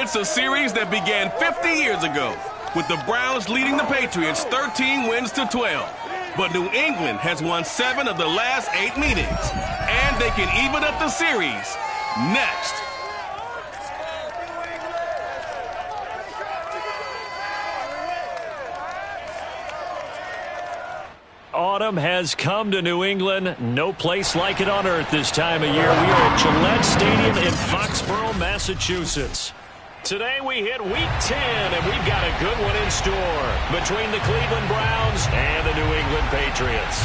It's a series that began 50 years ago, with the Browns leading the Patriots 13 wins to 12. But New England has won 7 of the last 8 meetings, and they can even up the series next. Autumn has come to New England. No place like it on earth this time of year. We are at Gillette Stadium in Foxborough, Massachusetts. Today we hit Week 10, and we've got a good one in store between the Cleveland Browns and the New England Patriots.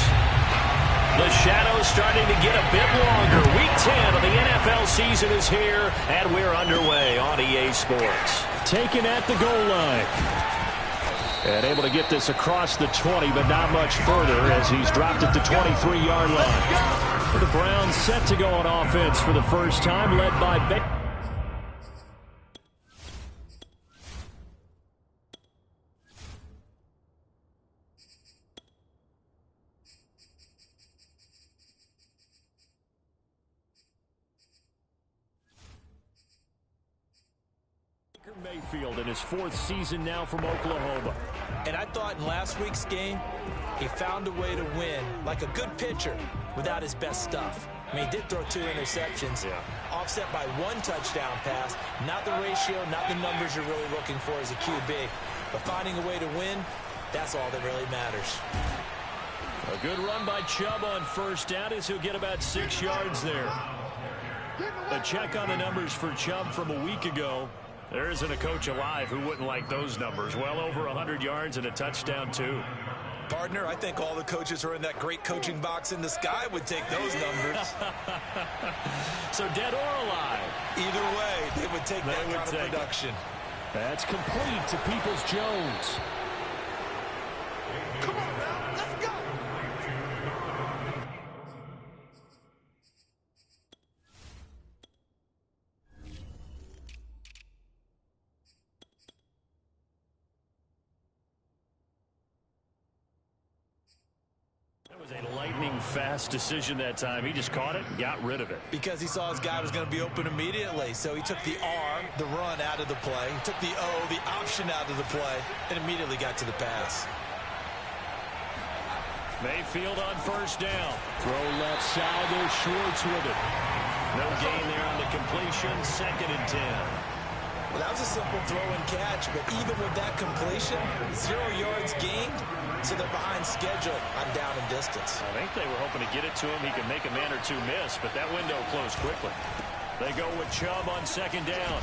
The shadow's starting to get a bit longer. Week 10 of the NFL season is here, and we're underway on EA Sports. Taken at the goal line. And able to get this across the 20, but not much further as he's dropped it to 23-yard line. The Browns set to go on offense for the first time, led by Baker. Mayfield in his 4th season now from Oklahoma. And I thought in last week's game, he found a way to win like a good pitcher without his best stuff. I mean, he did throw 2 interceptions, offset by 1 touchdown pass. Not the ratio, not the numbers you're really looking for as a QB. But finding a way to win, that's all that really matters. A good run by Chubb on first down as he'll get about 6 yards there. A check on the numbers for Chubb from a week ago. There isn't a coach alive who wouldn't like those numbers. Well over 100 yards and a touchdown, too. Partner, I think all the coaches who are in that great coaching box in the sky would take those numbers. So dead or alive? Either way, they would take that kind of production. That's complete to Peoples-Jones. Come on, now, let's go. That was a lightning-fast decision that time. He just caught it and got rid of it. Because he saw his guy was going to be open immediately. So he took the R, the run, out of the play. He took the O, the option, out of the play, and immediately got to the pass. Mayfield on first down. Throw left side. There's Schwartz with it. No gain there on the completion. 2nd and 10. Well, that was a simple throw and catch, but even with that completion, 0 yards gained, so they're behind schedule on down and distance. I think they were hoping to get it to him. He could make a man or 2 miss, but that window closed quickly. They go with Chubb on 2nd down.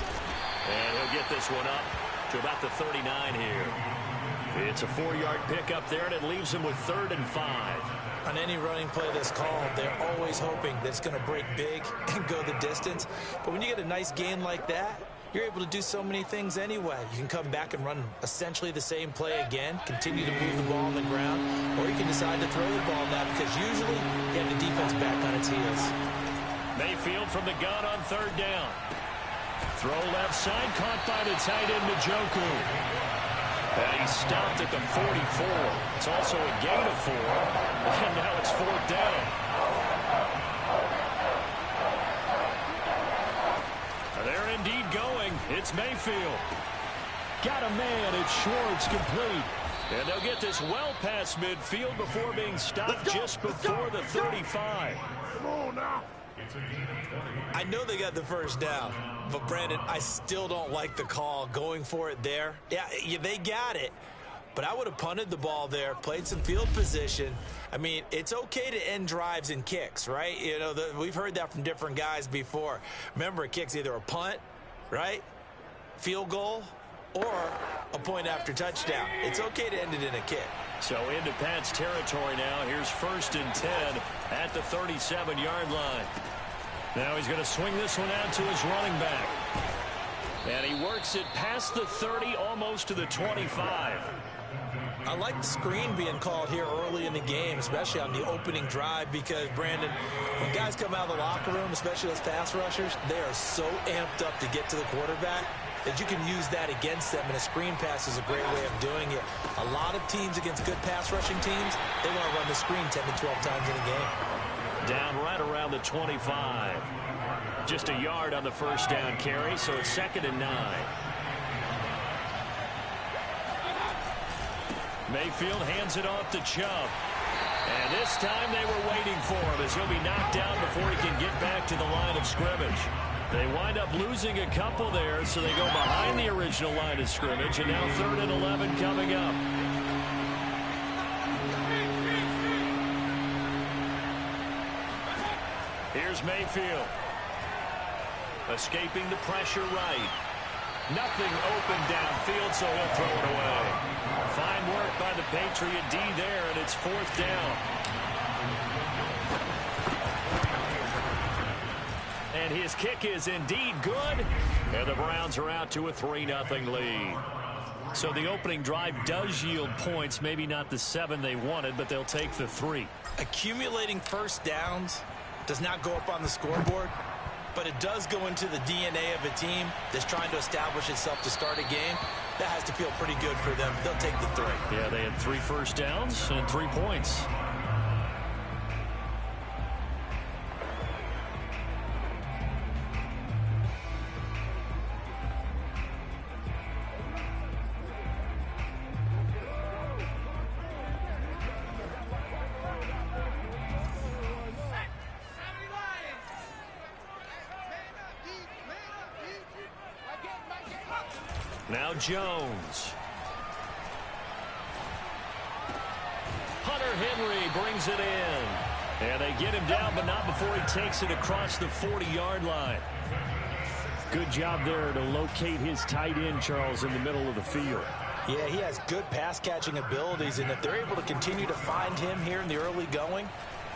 And he'll get this one up to about the 39 here. It's a 4-yard pickup there, and it leaves him with 3rd and 5. On any running play that's called, they're always hoping that it's going to break big and go the distance. But when you get a nice gain like that, you're able to do so many things anyway. You can come back and run essentially the same play again, continue to move the ball on the ground, or you can decide to throw the ball now because usually you have the defense back on its heels. Mayfield from the gun on 3rd down. Throw left side, caught by the tight end, Njoku. And he stopped at the 44. It's also a gain of 4. And now it's 4th down. They're indeed going. It's Mayfield. Got a man. It's Schwartz, complete. And they'll get this well past midfield before being stopped just before the 35. Come on now. I know they got the first down, but Brandon, I still don't like the call going for it there. Yeah, they got it, but I would have punted the ball there, played some field position. I mean, it's okay to end drives and kicks, right? You know, we've heard that from different guys before. Remember, a kick's either a punt, right, field goal, or a point after touchdown. It's okay to end it in a kick. So into Pat's territory now. Here's 1st and 10 at the 37-yard line. Now he's going to swing this one out to his running back. And he works it past the 30, almost to the 25. I like the screen being called here early in the game, especially on the opening drive, because, Brandon, when guys come out of the locker room, especially those pass rushers, they are so amped up to get to the quarterback that you can use that against them, and a screen pass is a great way of doing it. A lot of teams against good pass rushing teams, they want to run the screen 10 to 12 times in a game. Down right around the 25. Just a yard on the first down carry, so it's 2nd and 9. Mayfield hands it off to Chubb. And this time they were waiting for him as he'll be knocked down before he can get back to the line of scrimmage. They wind up losing a couple there, so they go behind the original line of scrimmage, and now 3rd and 11 coming up. Here's Mayfield. Escaping the pressure right. Nothing open downfield, so he'll throw it away. Fine work by the Patriot D there, and it's 4th down. And his kick is indeed good, and the Browns are out to a 3-0 lead. So the opening drive does yield points, maybe not the 7 they wanted, but they'll take the 3. Accumulating first downs does not go up on the scoreboard, but it does go into the DNA of a team that's trying to establish itself to start a game. That has to feel pretty good for them. They'll take the 3. Yeah, they had 3 first downs and 3 points. Now Jones. Hunter Henry brings it in. And they get him down, but not before he takes it across the 40-yard line. Good job there to locate his tight end, Charles, in the middle of the field. Yeah, he has good pass-catching abilities, and if they're able to continue to find him here in the early going,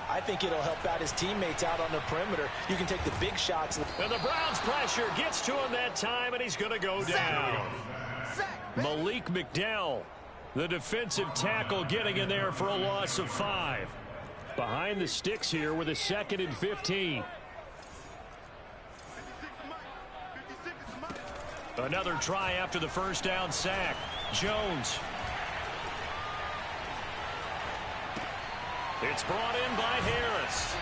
I think it'll help out his teammates out on the perimeter. You can take the big shots. And the Browns pressure gets to him that time, and he's going to go down. Malik McDowell, the defensive tackle, getting in there for a loss of 5. Behind the sticks here with a 2nd and 15. Another try after the first down sack. Jones. It's brought in by Harris.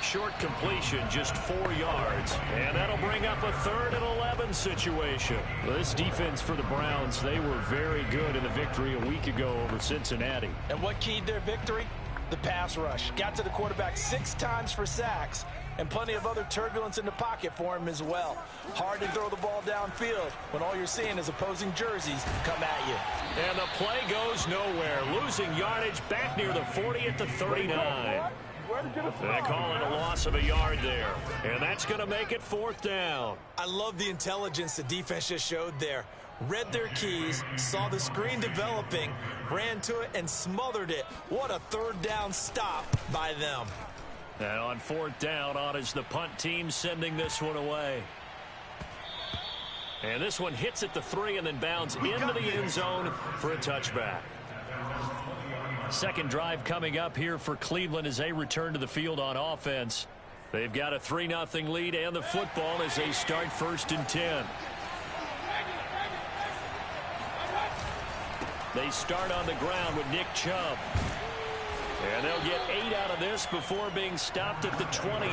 Short completion, just 4 yards. And that'll bring up a 3rd and 11 situation. Well, this defense for the Browns, they were very good in the victory a week ago over Cincinnati. And what keyed their victory? The pass rush. Got to the quarterback 6 times for sacks, and plenty of other turbulence in the pocket for him as well. Hard to throw the ball downfield when all you're seeing is opposing jerseys come at you. And the play goes nowhere. Losing yardage back near the 40 at the 39. They call it a loss of a yard there. And that's going to make it 4th down. I love the intelligence the defense just showed there. Read their keys, saw the screen developing, ran to it, and smothered it. What a 3rd down stop by them. And on 4th down, on is the punt team sending this one away. And this one hits at the 3 and then bounds into the end zone for a touchback. Second drive coming up here for Cleveland as they return to the field on offense. They've got a 3-0 lead and the football as they start 1st and 10. They start on the ground with Nick Chubb. And they'll get 8 out of this before being stopped at the 28.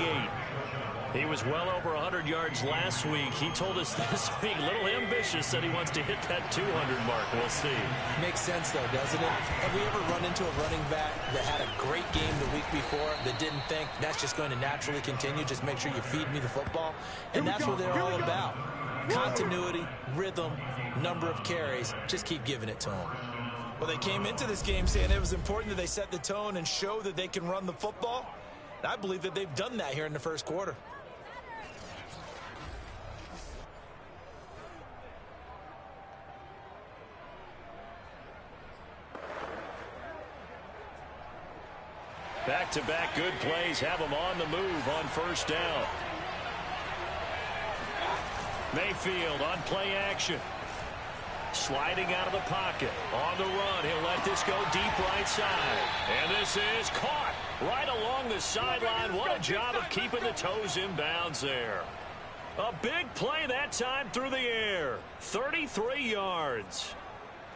He was well over 100 yards last week. He told us this week, a little ambitious, that he wants to hit that 200 mark. We'll see. Makes sense, though, doesn't it? Have we ever run into a running back that had a great game the week before that didn't think that's just going to naturally continue? Just make sure you feed me the football. And that's what they're all about. Continuity, rhythm, number of carries. Just keep giving it to them. Well, they came into this game saying it was important that they set the tone and show that they can run the football. And I believe that they've done that here in the first quarter. Back-to-back good plays have them on the move on 1st down. Mayfield on play action. Sliding out of the pocket. On the run, he'll let this go deep right side. And this is caught right along the sideline. What a job of keeping the toes in bounds there. A big play that time through the air. 33 yards.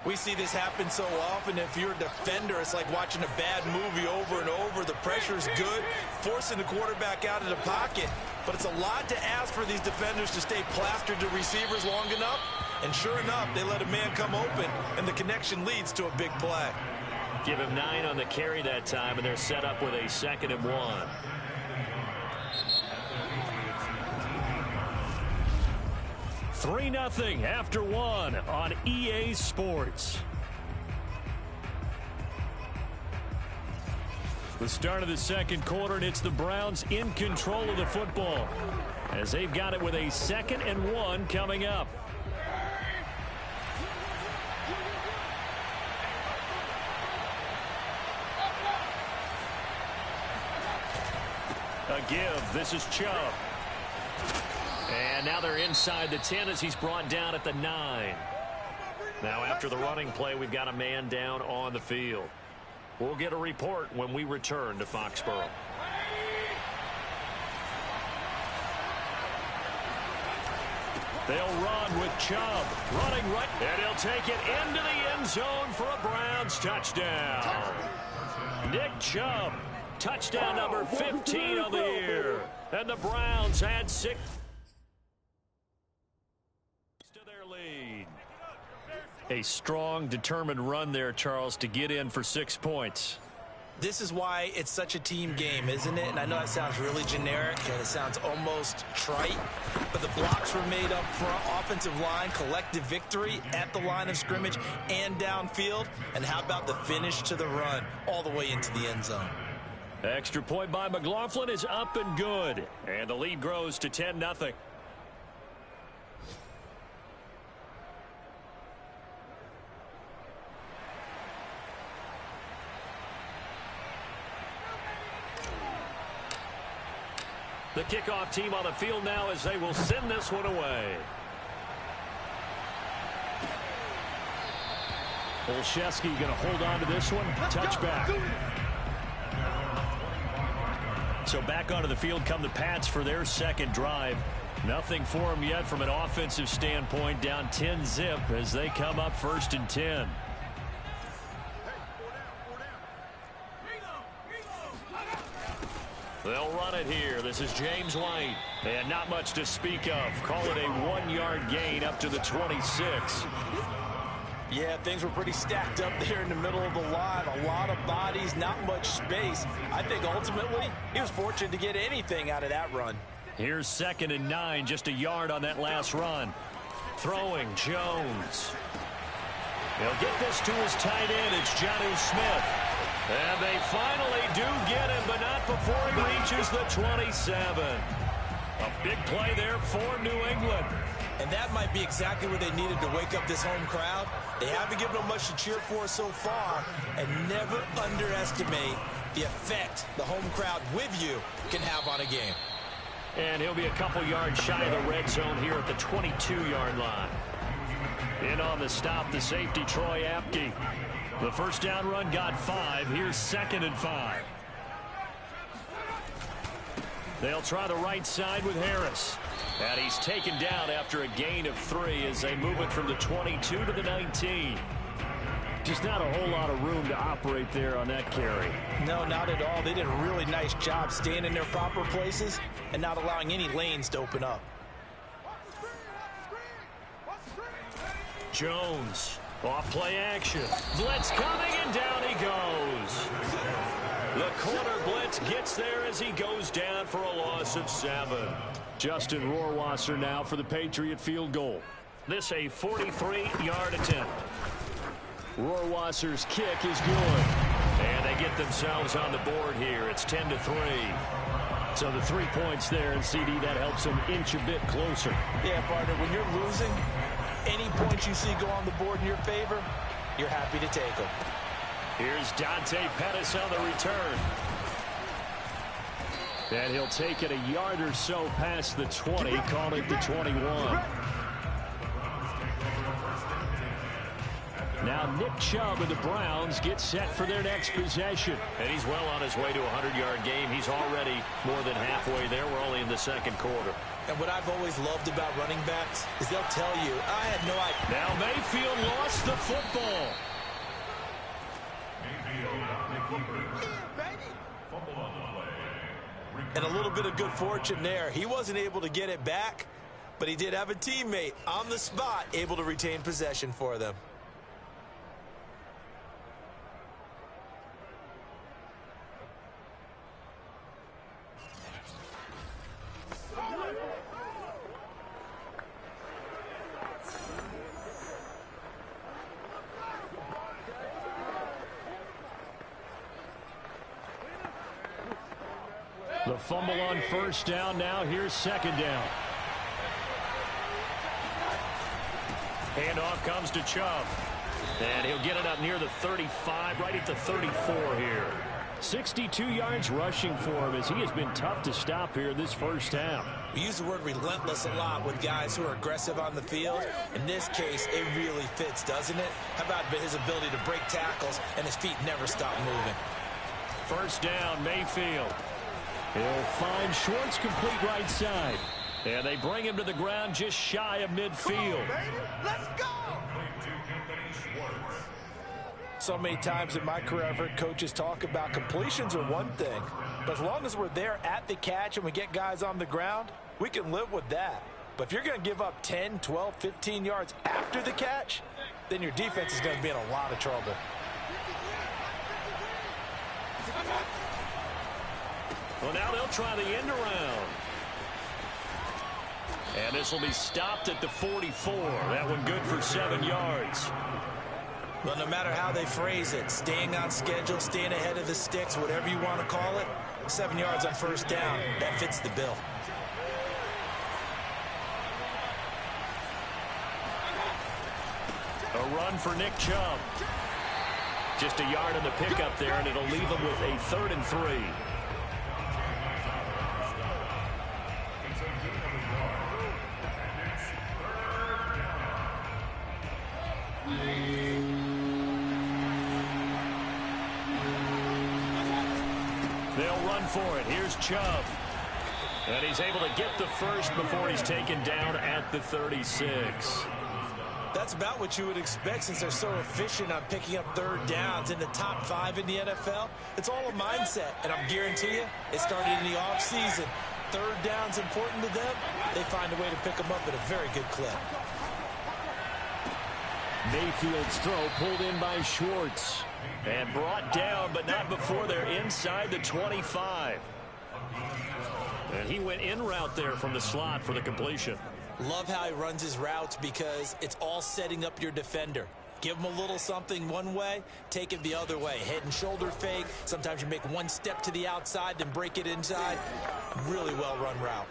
We see this happen so often. If you're a defender, it's like watching a bad movie over and over. The pressure's good, forcing the quarterback out of the pocket. But it's a lot to ask for these defenders to stay plastered to receivers long enough. And sure enough, they let a man come open, and the connection leads to a big play. Give him 9 on the carry that time, and they're set up with a 2nd and 1. Three 3-0 after 1 on EA Sports. The start of the second quarter, and it's the Browns in control of the football as they've got it with a 2nd and 1 coming up. A give. This is Chubb. And now they're inside the 10 as he's brought down at the 9. Now after the running play, we've got a man down on the field. We'll get a report when we return to Foxborough. They'll run with Chubb. Running right. And he'll take it into the end zone for a Browns touchdown. Nick Chubb. Touchdown number 15 on the year. And the Browns add 6 to their lead. A strong, determined run there, Charles, to get in for 6 points. This is why it's such a team game, isn't it? And I know it sounds really generic and it sounds almost trite, but the blocks were made up front, offensive line, collective victory at the line of scrimmage and downfield. And how about the finish to the run all the way into the end zone? Extra point by McLaughlin is up and good. And the lead grows to 10-0. The kickoff team on the field now as they will send this one away. Olszewski going to hold on to this one. Touchback. So back onto the field come the Pats for their second drive. Nothing for them yet from an offensive standpoint. Down 10-0 as they come up 1st and 10. They'll run it here. This is James White. And not much to speak of. Call it a 1-yard gain up to the 26. Yeah, things were pretty stacked up there in the middle of the line. A lot of bodies, not much space. I think ultimately he was fortunate to get anything out of that run. Here's 2nd and 9, just a yard on that last run. Throwing, Jones. He'll get this to his tight end. It's Jonnu Smith. And they finally do get him, but not before he reaches the 27. A big play there for New England. And that might be exactly what they needed to wake up this home crowd. They haven't given them much to cheer for so far. And never underestimate the effect the home crowd with you can have on a game. And he'll be a couple yards shy of the red zone here at the 22-yard line. In on the stop, the safety, Troy Apke. The first down run got 5. Here's 2nd and 5. They'll try the right side with Harris. And he's taken down after a gain of 3 as they move it from the 22 to the 19. Just not a whole lot of room to operate there on that carry. No, not at all. They did a really nice job staying in their proper places and not allowing any lanes to open up. Jones, off play action. Blitz coming, and down he goes. The corner blitz gets there as he goes down for a loss of 7. Justin Rohrwasser now for the Patriot field goal. This a 43-yard attempt. Rohrwasser's kick is good. And they get themselves on the board here. It's 10-3. So the 3 points there, and CD, that helps them inch a bit closer. Yeah, partner, when you're losing, any points you see go on the board in your favor, you're happy to take them. Here's Dante Pettis on the return. And he'll take it a yard or so past the 20, call it the 21. Now Nick Chubb of the Browns gets set for their next possession. And he's well on his way to a 100-yard game. He's already more than halfway there. We're only in the second quarter. And what I've always loved about running backs is they'll tell you, I had no idea. Now Mayfield lost the football. And a little bit of good fortune there. He wasn't able to get it back, but he did have a teammate on the spot able to retain possession for them. The fumble on first down. Now here's second down. Handoff comes to Chubb. And he'll get it up near the 35, right at the 34 here. 62 yards rushing for him as he has been tough to stop here this first half. We use the word relentless a lot with guys who are aggressive on the field. In this case, it really fits, doesn't it? How about his ability to break tackles and his feet never stop moving? First down, Mayfield. He'll find Schwartz complete right side. And they bring him to the ground just shy of midfield. Let's go! So many times in my career, I've heard coaches talk about completions are one thing. But as long as we're there at the catch and we get guys on the ground, we can live with that. But if you're going to give up 10, 12, 15 yards after the catch, then your defense is going to be in a lot of trouble. Well, now they'll try the end around. And this will be stopped at the 44. That one good for 7 yards. Well, no matter how they phrase it, staying on schedule, staying ahead of the sticks, whatever you want to call it, 7 yards on first down, that fits the bill. A run for Nick Chubb. Just a yard on the pickup there, and it'll leave them with a 3rd and 3. They'll run for it. Here's Chubb. And he's able to get the first before he's taken down at the 36. That's about what you would expect since they're so efficient on picking up third downs in the top 5 in the NFL. It's all a mindset, and I'm guarantee you it started in the offseason. Third down's important to them. They find a way to pick them up at a very good clip. Mayfield's throw pulled in by Schwartz. And brought down, but not before they're inside the 25. And he went in route there from the slot for the completion. Love how he runs his routes because it's all setting up your defender. Give him a little something one way, take it the other way. Head and shoulder fake. Sometimes you make one step to the outside, then break it inside. Really well-run route.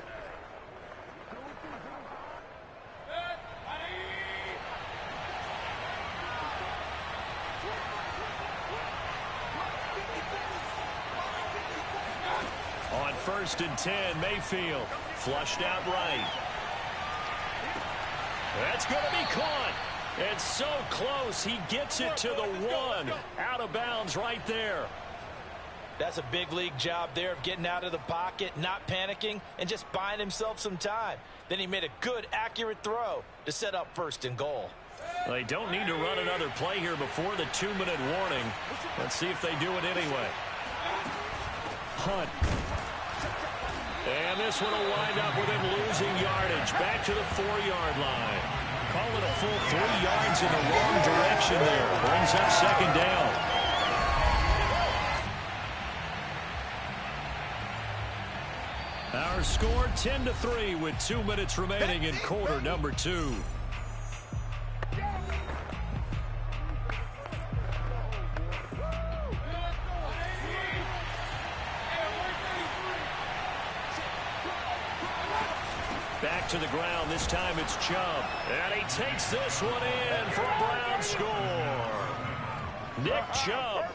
On 1st and 10, Mayfield flushed out right. That's going to be caught. It's so close. He gets it to the 1. Out of bounds right there. That's a big league job there of getting out of the pocket, not panicking, and just buying himself some time. Then he made a good, accurate throw to set up 1st and goal. They don't need to run another play here before the 2-minute warning. Let's see if they do it anyway. Hunt. And this one will wind up with him losing yardage. Back to the 4-yard line. Call it a full 3 yards in the wrong direction there. Brings up 2nd down. Our score 10-3 with 2 minutes remaining in quarter number 2. Back to the ground. This time it's Chubb. And he takes this one in for a Brown score. Nick Chubb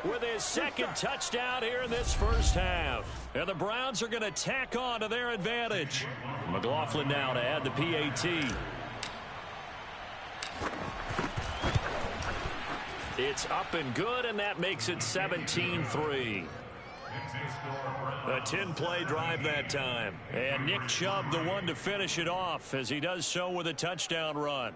with his 2nd touchdown here in this first half. And the Browns are going to tack on to their advantage. McLaughlin now to add the PAT. It's up and good, and that makes it 17-3. A 10-play drive that time. And Nick Chubb, the one to finish it off, as he does so with a touchdown run.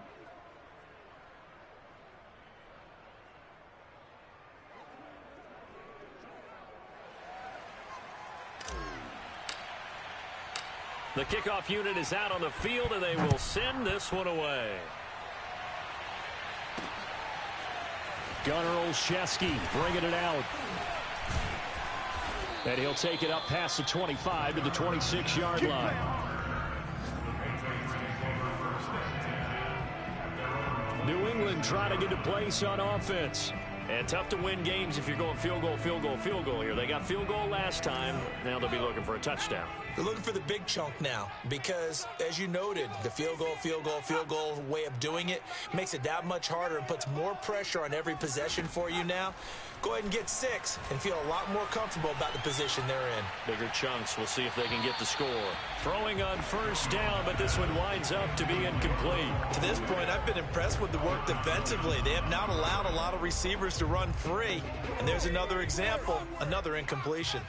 The kickoff unit is out on the field, and they will send this one away. Gunnar Olszewski bringing it out. And he'll take it up past the 25 to the 26-yard line. New England trying to get a place on offense. And tough to win games if you're going field goal, field goal, field goal here. They got field goal last time. Now they'll be looking for a touchdown. They're looking for the big chunk now because, as you noted, the field goal, field goal, field goal way of doing it makes it that much harder and puts more pressure on every possession for you now. Go ahead and get 6 and feel a lot more comfortable about the position they're in. Bigger chunks. We'll see if they can get the score. Throwing on first down, but this one winds up to be incomplete. To this point, I've been impressed with the work defensively. They have not allowed a lot of receivers to run free. And there's another example, another incompletion.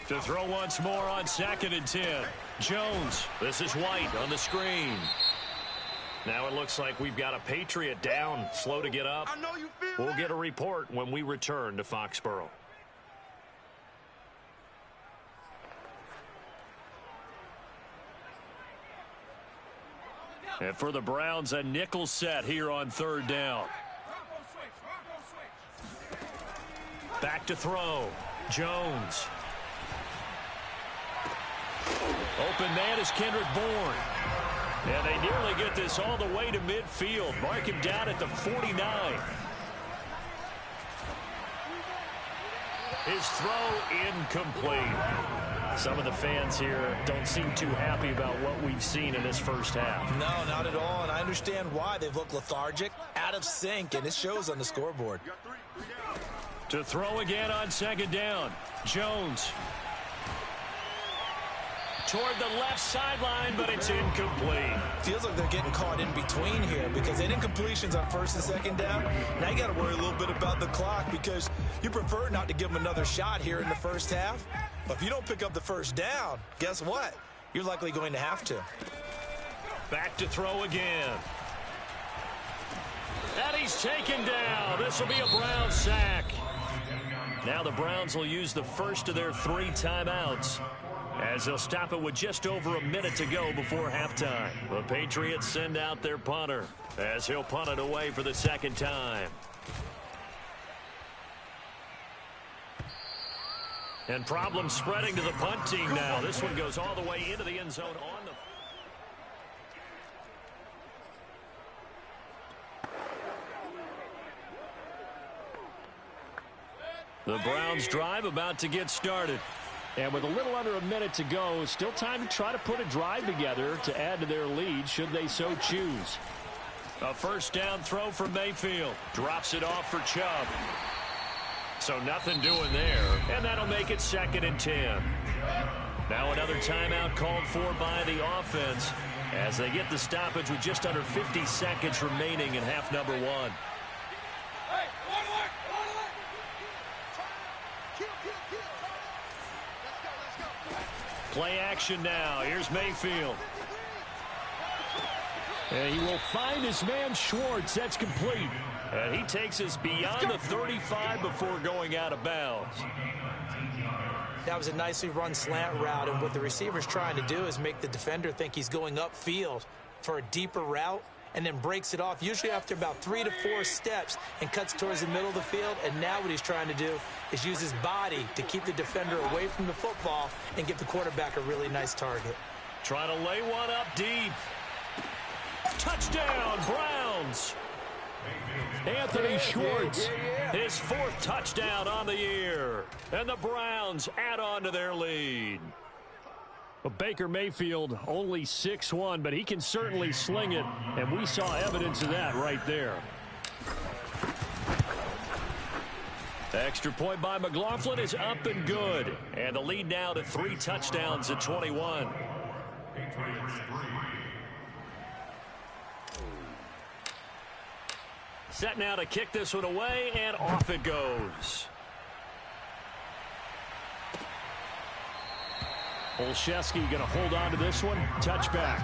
To throw once more on 2nd and 10. Jones. This is White on the screen. Now it looks like we've got a Patriot down, slow to get up. We'll get a report when we return to Foxborough. And for the Browns, a nickel set here on 3rd down. Back to throw. Jones. Open man is Kendrick Bourne. And they nearly get this all the way to midfield. Mark him down at the 49. His throw incomplete. Some of the fans here don't seem too happy about what we've seen in this first half. No, not at all, and I understand why. They've looked lethargic, out of sync, and it shows on the scoreboard. To throw again on 2nd down. Jones. Toward the left sideline, but it's incomplete. Feels like they're getting caught in between here because they had incompletions on 1st and 2nd down. Now you got to worry a little bit about the clock because you prefer not to give them another shot here in the first half. But if you don't pick up the 1st down, guess what? You're likely going to have to. Back to throw again. And he's taken down. This will be a Browns sack. Now the Browns will use the first of their 3 timeouts, as they'll stop it with just over a minute to go before halftime. The Patriots send out their punter as he'll punt it away for the 2nd time. And problems spreading to the punt team now. This one goes all the way into the end zone on the... The Browns drive about to get started. And with a little under a minute to go, still time to try to put a drive together to add to their lead should they so choose. A 1st down throw for Mayfield. Drops it off for Chubb. So nothing doing there. And that'll make it 2nd and 10. Now another timeout called for by the offense as they get the stoppage with just under 50 seconds remaining in half number 1. Play action now. Here's Mayfield. And he will find his man Schwartz. That's complete. And he takes us beyond the 35 before going out of bounds. That was a nicely run slant route, and what the receiver's trying to do is make the defender think he's going upfield for a deeper route, and then breaks it off, usually after about 3 to 4 steps, and cuts towards the middle of the field. And now what he's trying to do is use his body to keep the defender away from the football and give the quarterback a really nice target. Trying to lay one up deep. Touchdown, Browns. Anthony Schwartz, his 4th touchdown on the year. And the Browns add on to their lead. Well, Baker Mayfield only 6'1", but he can certainly sling it, and we saw evidence of that right there. The extra point by McLaughlin is up and good, and the lead now to 3 touchdowns at 21. Set now to kick this one away, and off it goes. Olszewski going to hold on to this one. Touchback.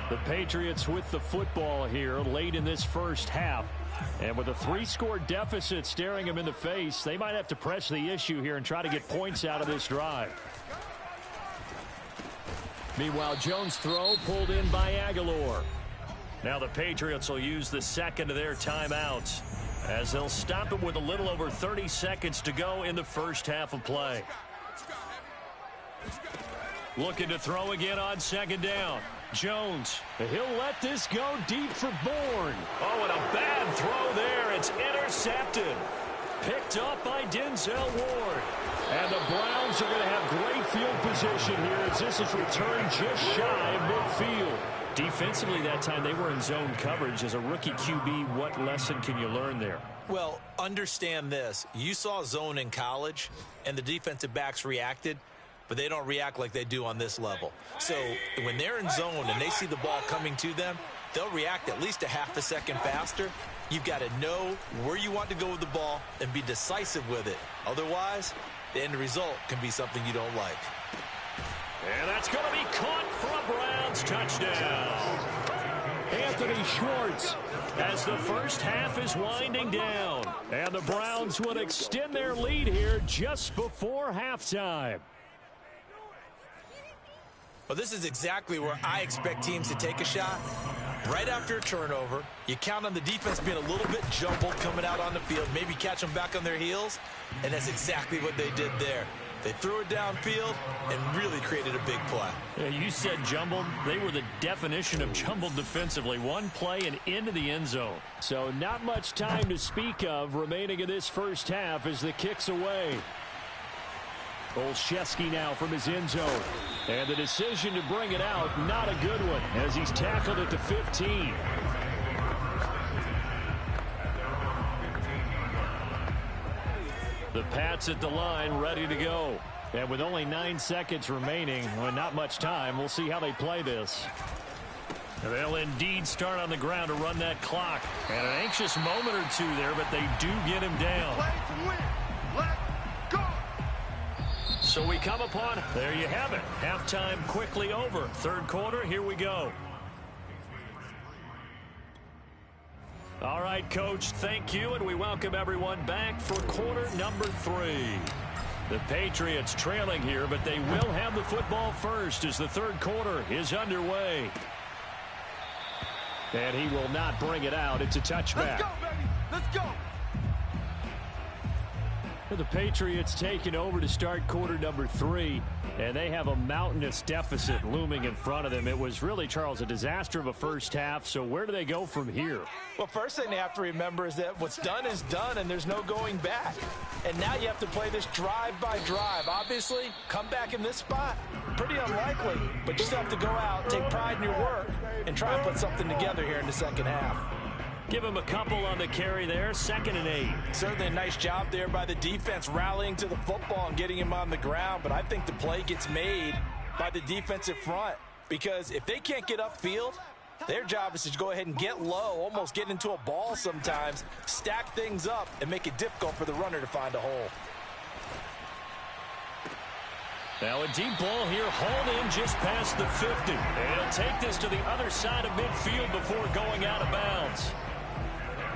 The Patriots with the football here late in this first half. And with a 3-score deficit staring them in the face, they might have to press the issue here and try to get points out of this drive. Meanwhile, Jones' throw pulled in by Agfl. Now the Patriots will use the second of their timeouts as they'll stop it with a little over 30 seconds to go in the first half of play. Looking to throw again on second down. Jones, he'll let this go deep for Bourne. Oh, and a bad throw there. It's intercepted. Picked up by Denzel Ward. And the Browns are going to have great field position here as this is returned just shy of midfield. Defensively that time they were in zone coverage. As a rookie QB, what lesson can you learn there? Well, understand this. You saw zone in college, and the defensive backs reacted, but they don't react like they do on this level. So when they're in zone and they see the ball coming to them, they'll react at least a half a second faster. You've got to know where you want to go with the ball and be decisive with it. Otherwise, the end result can be something you don't like. And that's going to be caught for a Browns touchdown. Anthony Schwartz as the first half is winding down. And the Browns would extend their lead here just before halftime. Well, this is exactly where I expect teams to take a shot. Right after a turnover, you count on the defense being a little bit jumbled coming out on the field, maybe catch them back on their heels, and that's exactly what they did there. They threw it downfield and really created a big play. Yeah, you said jumbled. They were the definition of jumbled defensively. One play and into the end zone. So not much time to speak of remaining in this first half as the kick's away. Olszewski now from his end zone. And the decision to bring it out, not a good one, as he's tackled at the 15. The Pats at the line, ready to go. And with only 9 seconds remaining, well, not much time, we'll see how they play this. They'll indeed start on the ground to run that clock. And an anxious moment or two there, but they do get him down. So we come upon, there you have it. Halftime quickly over. Third quarter, here we go. All right, Coach, thank you, and we welcome everyone back for quarter number 3. The Patriots trailing here, but they will have the football first as the third quarter is underway. And he will not bring it out. It's a touchback. Let's go, baby. Let's go. The Patriots taking over to start quarter number 3, and they have a mountainous deficit looming in front of them. It was really, Charles, a disaster of a first half, so where do they go from here? Well, first thing they have to remember is that what's done is done, and there's no going back. And now you have to play this drive by drive. Obviously, come back in this spot, pretty unlikely, but you just have to go out, take pride in your work, and try and put something together here in the second half. Give him a couple on the carry there, 2nd and 8. Certainly a nice job there by the defense rallying to the football and getting him on the ground, but I think the play gets made by the defensive front because if they can't get upfield, their job is to go ahead and get low, almost get into a ball sometimes, stack things up, and make it difficult for the runner to find a hole. Now a deep ball here, hauled in just past the 50. And he'll take this to the other side of midfield before going out of bounds.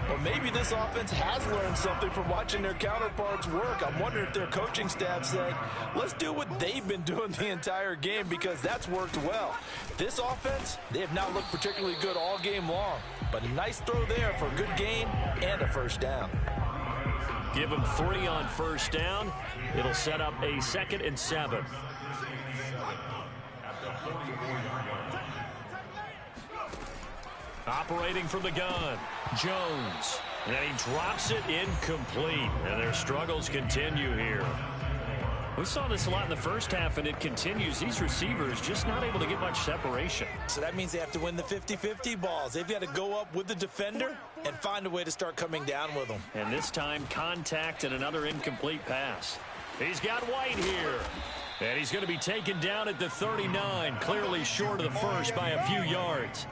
Well, maybe this offense has learned something from watching their counterparts work. I'm wondering if their coaching staff said, let's do what they've been doing the entire game because that's worked well. This offense, they have not looked particularly good all game long, but a nice throw there for a good gain and a first down. Give him 3 on first down. It'll set up a 2nd and 7. Operating from the gun, Jones. And he drops it incomplete. And their struggles continue here. We saw this a lot in the first half, and it continues. These receivers just not able to get much separation. So that means they have to win the 50-50 balls. They've got to go up with the defender and find a way to start coming down with them. And this time, contact and another incomplete pass. He's got White here. And he's going to be taken down at the 39, clearly short of the first by a few yards.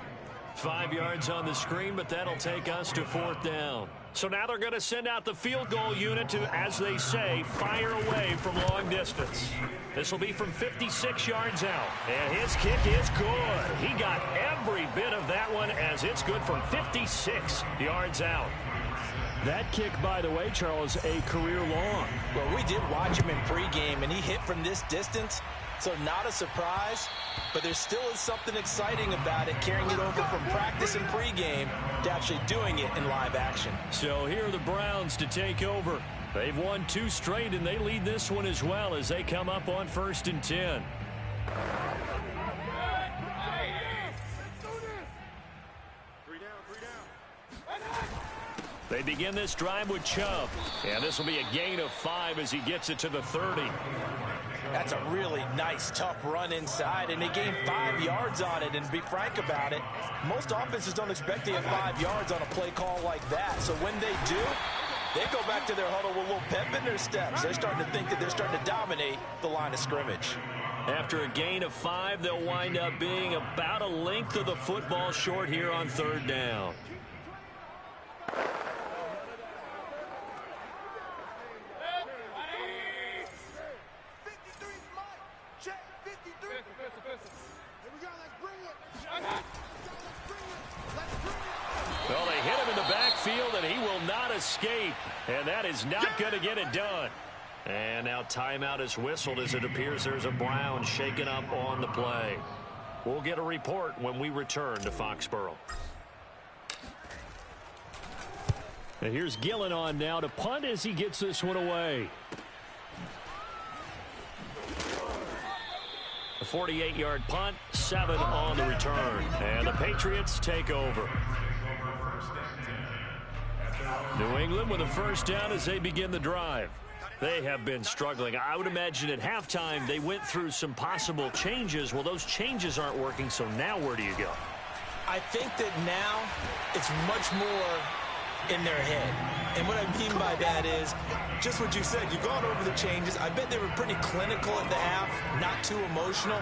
5 yards on the screen, but that'll take us to 4th down. So now they're going to send out the field goal unit to, as they say, fire away from long distance. This will be from 56 yards out. And his kick is good. He got every bit of that one as it's good from 56 yards out. That kick, by the way, Charles, a career long. Well, we did watch him in pregame, and he hit from this distance, so not a surprise. But there still is something exciting about it, carrying it over from practice and pregame to actually doing it in live action. So here are the Browns to take over. They've won 2 straight, and they lead this one as well as they come up on 1st and 10. They begin this drive with Chubb, and this will be a gain of 5 as he gets it to the 30. That's a really nice, tough run inside, and they gained 5 yards on it. And to be frank about it, most offenses don't expect to get 5 yards on a play call like that. So when they do, they go back to their huddle with a little pep in their steps. They're starting to think that they're starting to dominate the line of scrimmage. After a gain of 5, they'll wind up being about a length of the football short here on 3rd down. Well, they hit him in the backfield, and he will not escape. And that is not going to get it done. And now timeout is whistled as it appears there's a Brown shaken up on the play. We'll get a report when we return to Foxborough. And here's Gillen on now to punt as he gets this one away. A 48-yard punt, 7 on the return. And the Patriots take over. New England with a 1st down as they begin the drive. They have been struggling. I would imagine at halftime they went through some possible changes. Well, those changes aren't working, so now where do you go? I think that now it's much more in their head. And what I mean by that is just what you said. You've gone over the changes. I bet they were pretty clinical at the half, not too emotional.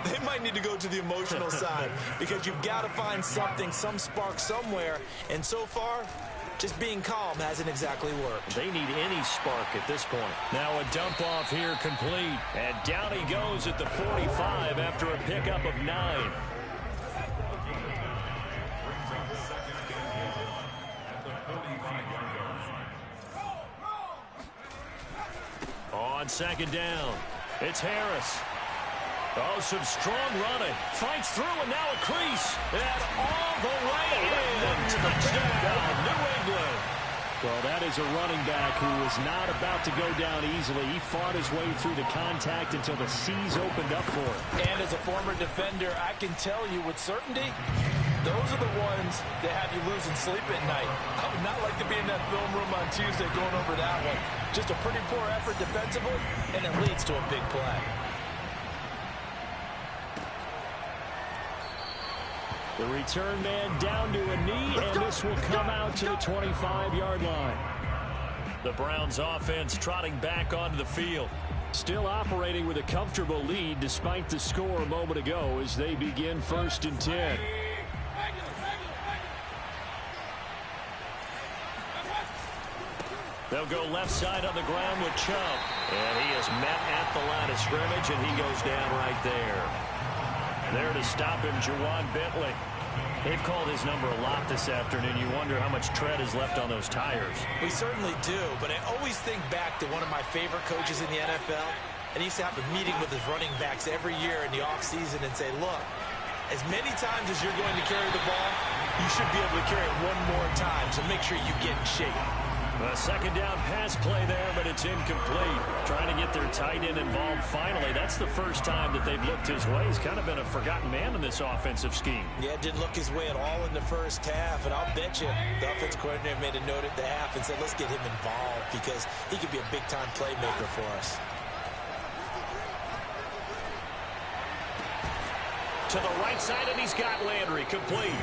They might need to go to the emotional side because you've got to find something, some spark somewhere. And so far, just being calm hasn't exactly worked. They need any spark at this point. Now a dump off here complete. And down he goes at the 45 after a pickup of 9. On 2nd down, it's Harris. Oh, some strong running. Fights through, and now a crease. And all the way in. Touchdown, New England. Well, that is a running back who was not about to go down easily. He fought his way through the contact until the seas opened up for him. And as a former defender, I can tell you with certainty, those are the ones that have you losing sleep at night. I would not like to be in that film room on Tuesday going over that one. Just a pretty poor effort defensively, and it leads to a big play. The return man down to a knee, and this will come out to the 25-yard line. The Browns offense trotting back onto the field. Still operating with a comfortable lead despite the score a moment ago as they begin 1st and 10. They'll go left side on the ground with Chubb. And he is met at the line of scrimmage, and he goes down right there. There to stop him, Juwan Bentley. They've called his number a lot this afternoon. You wonder how much tread is left on those tires. We certainly do, but I always think back to one of my favorite coaches in the NFL, and he used to have a meeting with his running backs every year in the offseason and say, look, as many times as you're going to carry the ball, you should be able to carry it one more time, so make sure you get in shape. A 2nd down pass play there, but it's incomplete. Trying to get their tight end involved finally. That's the first time that they've looked his way. He's kind of been a forgotten man in this offensive scheme. Yeah, didn't look his way at all in the first half, and I'll bet you the offensive coordinator made a note at the half and said, let's get him involved because he could be a big-time playmaker for us. To the right side, and he's got Landry complete.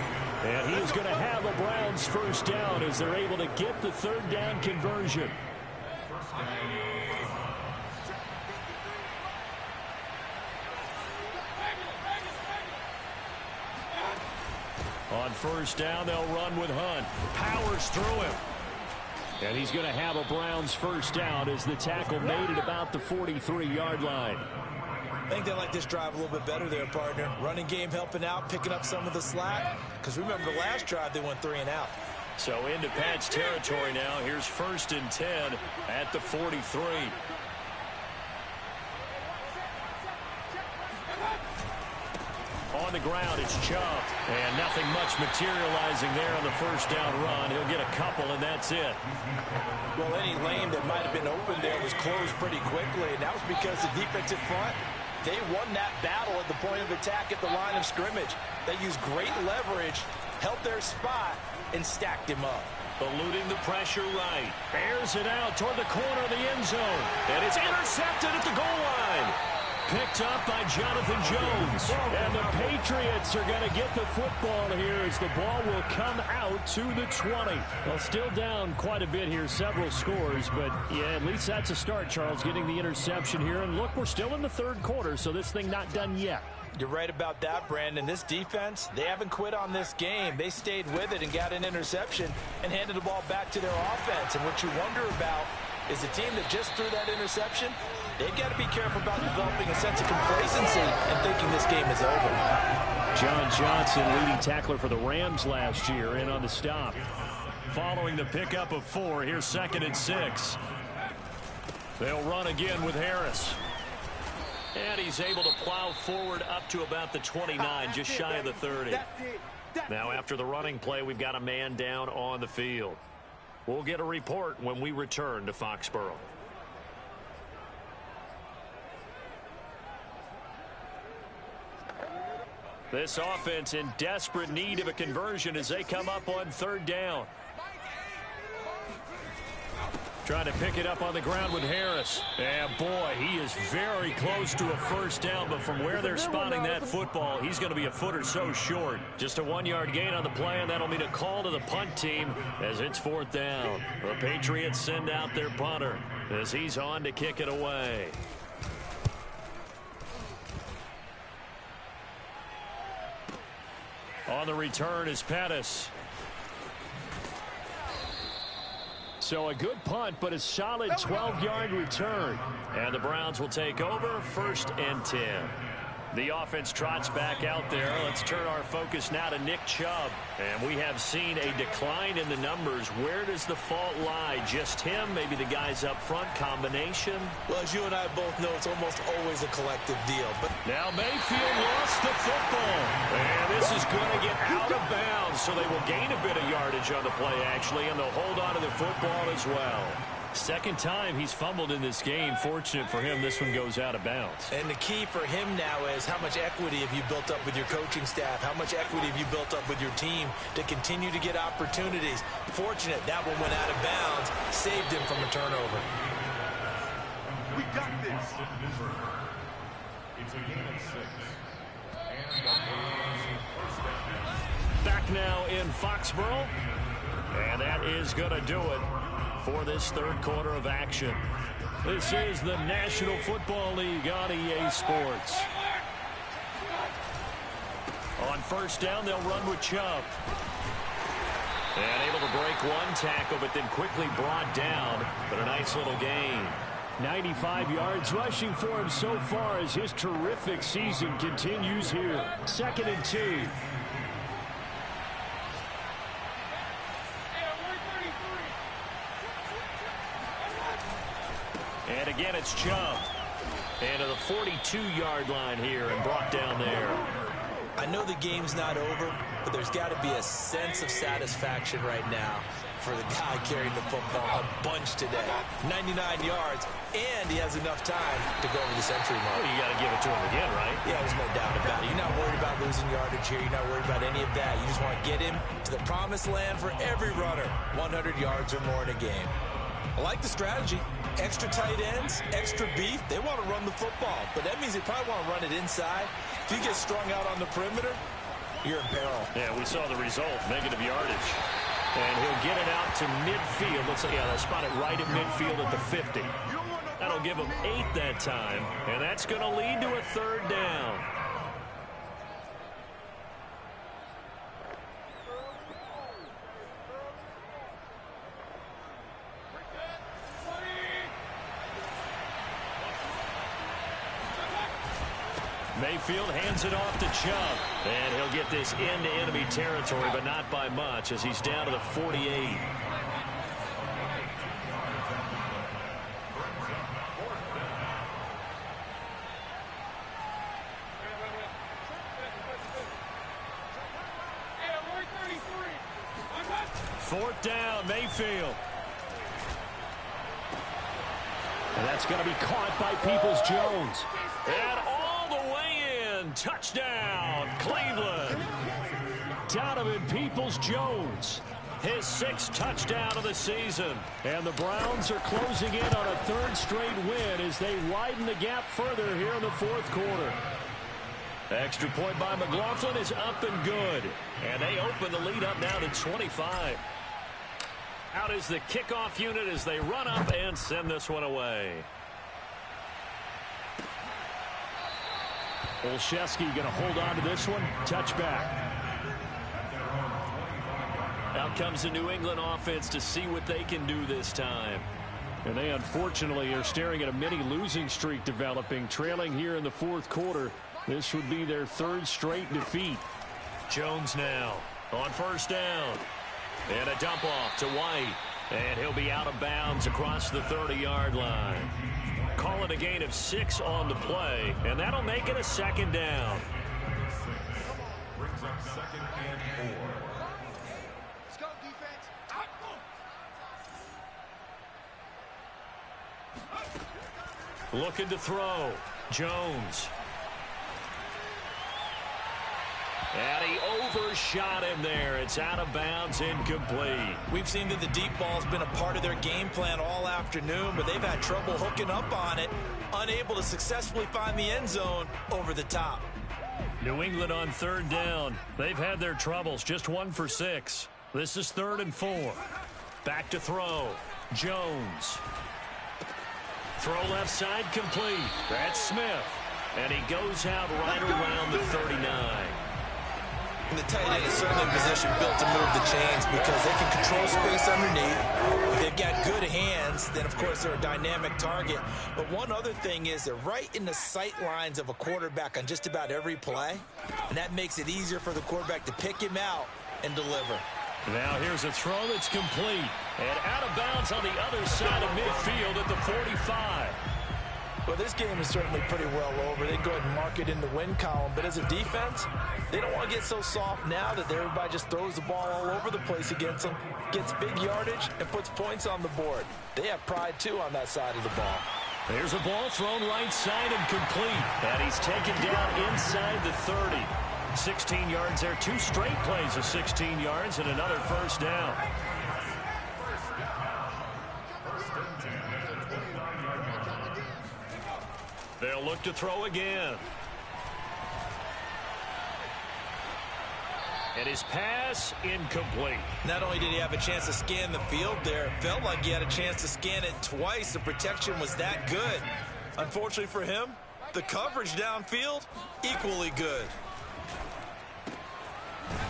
And he is going to have a Browns 1st down as they're able to get the 3rd down conversion. On On first down, they'll run with Hunt. Powers through him. And he's going to have a Browns first down as the tackle made at about the 43-yard line. I think they like this drive a little bit better there, partner. Running game helping out, picking up some of the slack. Because remember, the last drive, they went 3 and out. So into Pat's territory now. Here's 1st and 10 at the 43. On the ground, it's Chubb. And nothing much materializing there on the first down run. He'll get a couple, and that's it. Well, any lane that might have been open there was closed pretty quickly, and that was because the defensive front, they won that battle at the point of attack at the line of scrimmage. They used great leverage, held their spot, and stacked him up. Eluding the pressure right. Airs it out toward the corner of the end zone. And it's intercepted at the goal line. Picked up by Jonathan Jones. And the Patriots are going to get the football here as the ball will come out to the 20. Well, still down quite a bit here, several scores. But, yeah, at least that's a start, Charles, getting the interception here. And, look, we're still in the 3rd quarter, so this thing not done yet. You're right about that, Brandon. This defense, they haven't quit on this game. They stayed with it and got an interception and handed the ball back to their offense. And what you wonder about is the team that just threw that interception, they've got to be careful about developing a sense of complacency and thinking this game is over. John Johnson, leading tackler for the Rams last year, in on the stop. Following the pickup of 4, here's 2nd and 6. They'll run again with Harris. And he's able to plow forward up to about the 29, just shy of the 30. Now, after the running play, we've got a man down on the field. We'll get a report when we return to Foxborough. This offense in desperate need of a conversion as they come up on 3rd down. Trying to pick it up on the ground with Harris. And, boy, he is very close to a first down, but from where they're spotting that football, he's going to be a foot or so short. Just a 1-yard gain on the play, and that'll mean a call to the punt team as it's 4th down. The Patriots send out their punter as he's on to kick it away. On the return is Pettis. So a good punt, but a solid 12-yard return. And the Browns will take over 1st and 10. The offense trots back out there. Let's turn our focus now to Nick Chubb. And we have seen a decline in the numbers. Where does the fault lie? Just him? Maybe the guys up front? Combination? Well, as you and I both know, it's almost always a collective deal. But now Mayfield lost the football. And this is going to get out of bounds. So they will gain a bit of yardage on the play, actually. And they'll hold on to the football as well. 2nd time he's fumbled in this game. Fortunate for him, this one goes out of bounds. And the key for him now is how much equity have you built up with your coaching staff? How much equity have you built up with your team to continue to get opportunities? Fortunate that one went out of bounds, saved him from a turnover. We got this. It's a game of 6. Back now in Foxborough. And that is going to do it for this 3rd quarter of action. This is the National Football League on EA Sports. On first down, they'll run with Chubb. And able to break one tackle, but then quickly brought down. But a nice little gain. 95 yards rushing for him so far as his terrific season continues here. 2nd and 2. And again, it's Chubb. And to the 42-yard line here and brought down there. I know the game's not over, but there's got to be a sense of satisfaction right now for the guy carrying the football a bunch today. 99 yards, and he has enough time to go over the century mark. Well, you got to give it to him again, right? Yeah, there's no doubt about it. You're not worried about losing yardage here. You're not worried about any of that. You just want to get him to the promised land for every runner. 100 yards or more in a game. I like the strategy. Extra tight ends, extra beef. They want to run the football, but that means they probably want to run it inside. If you get strung out on the perimeter, you're in peril. Yeah, we saw the result, negative yardage. And he'll get it out to midfield. Let's say, yeah, they'll spot it right at midfield at the 50. That'll give them 8 that time, and that's going to lead to a 3rd down. Mayfield hands it off to Chubb. And he'll get this into enemy territory, but not by much as he's down to the 48. Fourth down, Mayfield. And that's going to be caught by Peoples-Jones. And all the way in. Touchdown, Cleveland. Donovan Peoples-Jones. His 6th touchdown of the season. And the Browns are closing in on a 3rd straight win as they widen the gap further here in the 4th quarter. Extra point by McLaughlin is up and good. And they open the lead up now to 25. Out is the kickoff unit as they run up and send this one away. Olszewski going to hold on to this one. Touchback. Out comes the New England offense to see what they can do this time. And they unfortunately are staring at a mini losing streak developing, trailing here in the 4th quarter. This would be their 3rd straight defeat. Jones now on 1st down. And a dump off to White. And he'll be out of bounds across the 30-yard line. Call it a gain of 6 on the play. And that'll make it a 2nd down. Brings up 2nd and 4. Let's go, defense. Looking to throw. Jones. And he overshot him there. It's out of bounds, incomplete. We've seen that the deep ball's been a part of their game plan all afternoon, but they've had trouble hooking up on it, unable to successfully find the end zone over the top. New England on 3rd down. They've had their troubles, just 1 for 6. This is 3rd and 4. Back to throw. Jones. Throw left side complete. That's Smith. And he goes out right around the 39. And the tight end is certainly in position built to move the chains because they can control space underneath. If they've got good hands, then of course they're a dynamic target. But one other thing is they're right in the sight lines of a quarterback on just about every play. And that makes it easier for the quarterback to pick him out and deliver. Now here's a throw that's complete. And out of bounds on the other side of midfield at the 45. Well, this game is certainly pretty well over. They go ahead and mark it in the win column. But as a defense, they don't want to get so soft now that everybody just throws the ball all over the place against them, gets big yardage, and puts points on the board. They have pride, too, on that side of the ball. There's a ball thrown right side and complete. And he's taken down inside the 30. 16 yards there. 2 straight plays of 16 yards and another 1st down. They'll look to throw again. And his pass incomplete. Not only did he have a chance to scan the field there, it felt like he had a chance to scan it twice. The protection was that good. Unfortunately for him, the coverage downfield, equally good.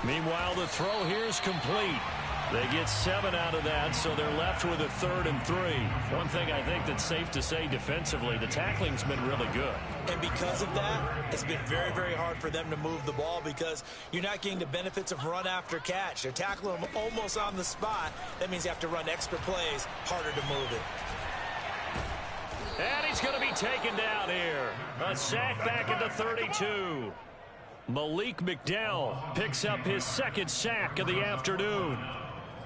Meanwhile, the throw here is complete. They get 7 out of that, so they're left with a 3rd and 3. One thing I think that's safe to say defensively, the tackling's been really good. And because of that, it's been very, very hard for them to move the ball because you're not getting the benefits of run after catch. They're tackling them almost on the spot. That means you have to run extra plays, harder to move it. And he's going to be taken down here. A sack back at the 32. Malik McDowell picks up his 2nd sack of the afternoon.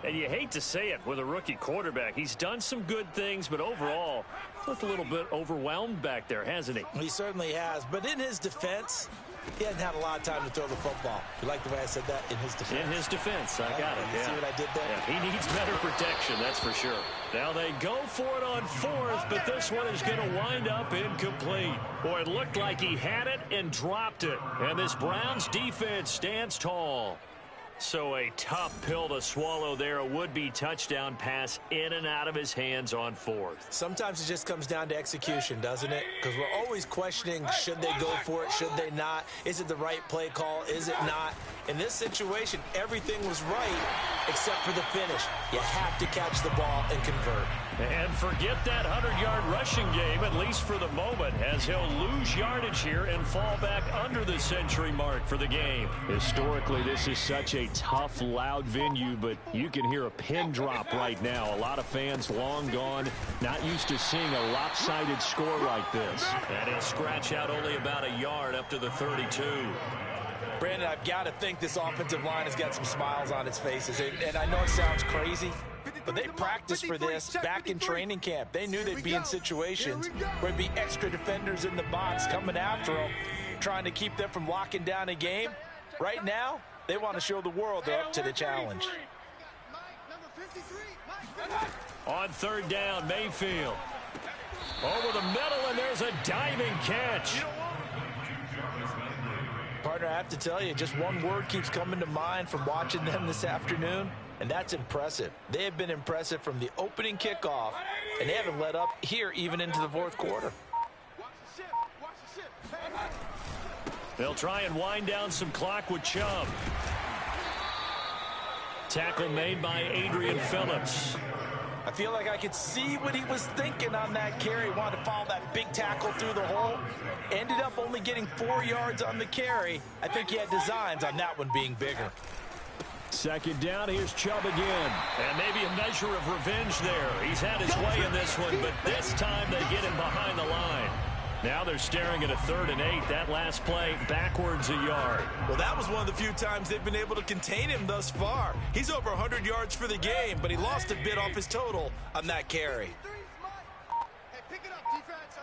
And you hate to say it with a rookie quarterback. He's done some good things, but overall, looked a little bit overwhelmed back there, hasn't he? He certainly has. But in his defense, he hasn't had a lot of time to throw the football. You like the way I said that? In his defense. In his defense. I got it. You see what I did there? Yeah, he needs better protection, that's for sure. Now they go for it on 4th, but this one is going to wind up incomplete. Boy, it looked like he had it and dropped it. And this Browns defense stands tall. So a tough pill to swallow there. A would-be touchdown pass in and out of his hands on 4th. Sometimes it just comes down to execution, doesn't it? Because we're always questioning, should they go for it, should they not? Is it the right play call, is it not? In this situation, everything was right, except for the finish. You have to catch the ball and convert. And forget that 100-yard rushing game, at least for the moment, as he'll lose yardage here and fall back under the century mark for the game. Historically, this is such a tough, loud venue, but you can hear a pin drop right now. A lot of fans long gone, not used to seeing a lopsided score like this. And he'll scratch out only about a yard up to the 32. Brandon, I've got to think this offensive line has got some smiles on its faces. And I know it sounds crazy, but they practiced for this back in training camp. They knew they'd be in situations where there'd be extra defenders in the box coming after them, trying to keep them from locking down a game. Right now, they want to show the world they're up to the challenge. On third down, Mayfield. Over the middle, and there's a diving catch. Partner, I have to tell you, just one word keeps coming to mind from watching them this afternoon, and that's impressive. They have been impressive from the opening kickoff, and they haven't let up here even into the fourth quarter. They'll try and wind down some clock with Chubb. Tackle made by Adrian Phillips. I feel like I could see what he was thinking on that carry. Wanted to follow that big tackle through the hole. Ended up only getting 4 yards on the carry. I think he had designs on that one being bigger. Second down, here's Chubb again. And maybe a measure of revenge there. He's had his way in this one, but this time they get him behind the line. Now they're staring at a 3rd and 8. That last play backwards a yard. Well, that was one of the few times they've been able to contain him thus far. He's over 100 yards for the game, but he lost a bit off his total on that carry. Hey, pick it up, defense.